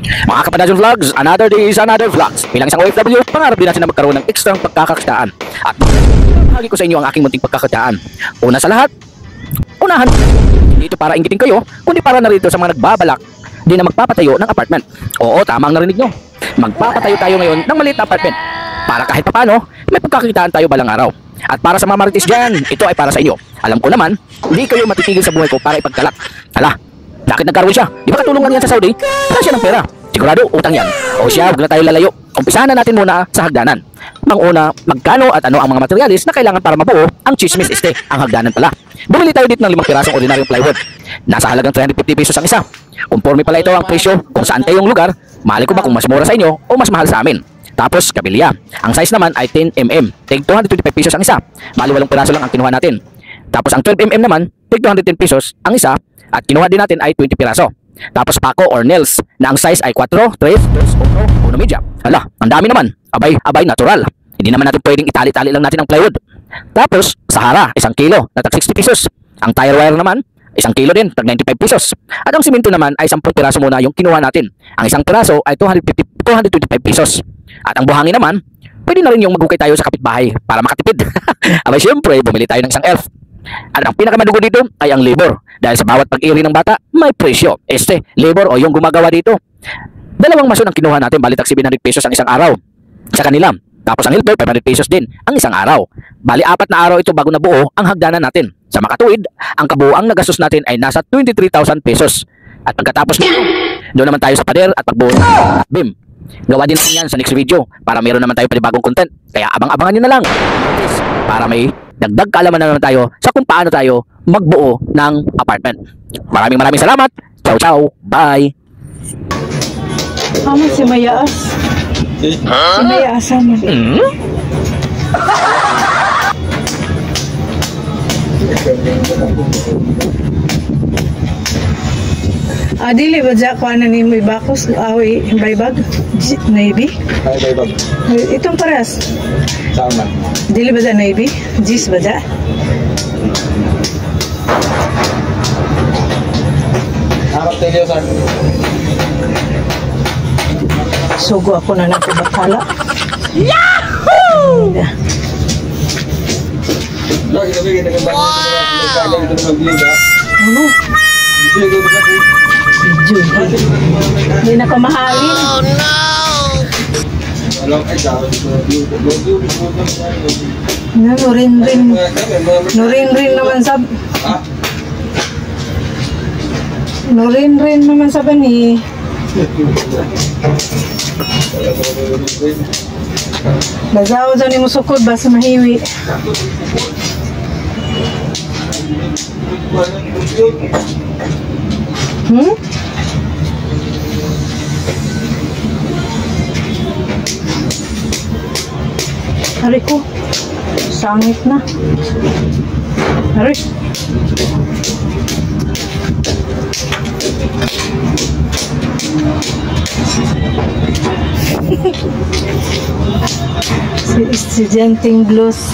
Mga Kapadadyon Vlogs, another day is another vlogs. Bilang isang OFW, pangarap din natin na magkaroon ng ekstrang pagkakakitaan. At bahagi ko sa inyo ang aking munting pagkakakitaan. Una sa lahat, unahan, hindi ito para inggitin kayo, kundi para narito sa mga nagbabalak din na magpapatayo ng apartment. Oo, tama ang narinig nyo. Magpapatayo tayo ngayon ng maliit na apartment. Para kahit papano, may pagkakitaan tayo balang araw. At para sa mga marites dyan, ito ay para sa inyo. Alam ko naman, hindi kayo matitigil sa buhay ko para ipagkalat. Hala, bakit nagkaroon siya? Di ba katulungan yan sa Saudi? Wala siya ng pera. Sigurado, utang yan. O siya, huwag na tayo lalayo. Umpisahan na natin muna sa hagdanan. Una, magkano at ano ang mga materialis na kailangan para mabuo ang chismis este, ang hagdanan pala. Bumili tayo dito ng 5 pirasong ordinaryong plywood. Nasa halagang 350 pesos ang isa. Conforme pala ito ang presyo kung saan tayong lugar. Mali ko ba kung mas mura sa inyo o mas mahal sa amin. Tapos, kabilya. Ang size naman ay 10mm. Tig 225 pesos ang isa. Mali 8 piraso lang ang kinuha natin. Tapos ang 12mm naman, tig 210 pesos ang isa. At kinuha din natin ay 20 piraso. Tapos pako or nails na ang size ay 4, 3, 2, 1, 1 media. Hala, ang dami naman. Abay, natural. Hindi naman natin pwedeng itali-tali lang natin ang plywood. Tapos, Sahara, 1 kilo, na tag 60 pesos. Ang tire wire naman, 1 kilo din, tag 95 pesos. At ang simento naman ay 10 piraso muna yung kinuha natin. Ang 1 piraso ay 225 pesos. At ang buhangin naman, pwede na rin yung maghukay tayo sa kapitbahay para makatipid. Abay, syempre, bumili tayo ng isang elf. At ang pinakamadugo dito ay ang labor. Dahil sa bawat pag-iri ng bata, may presyo. Labor o yung gumagawa dito. 2 mason ang kinuha natin, bali tag 700 pesos ang isang araw sa kanila. Tapos ang helper, 500 pesos din ang isang araw. Bali 4 na araw ito bago nabuo ang hagdanan natin. Sa makatuwid, ang kabuuang nagastos natin ay nasa 23,000 pesos. At pagkatapos nito, doon naman tayo sa pader at pagbuo at beam. Gawa din natin yan sa next video para meron naman tayo panibagong content. Kaya abang-abangan nyo na lang para may dagdag kaalaman na naman tayo sa kung paano tayo magbuo ng apartment. Maraming salamat. Ciao, bye. Amo si Mayaas. Si Mayaas amo. Dili ba dyan ko ano ni may bakos? Awi, baybag? Navy? Ay, baybag. Itong paras? Saan man? Dili ba dyan Navy? Jis ba dyan? Harap tayo saan? Sugo ako na lang bakala. Yahoo! Ano? Hindi na kamahalin. Oh no! Nurin-rin naman sab ni. Bazaw dyan mo sukod basta mahiwi. Hari ko, sangit na. Hari. Si Estudianting Blues.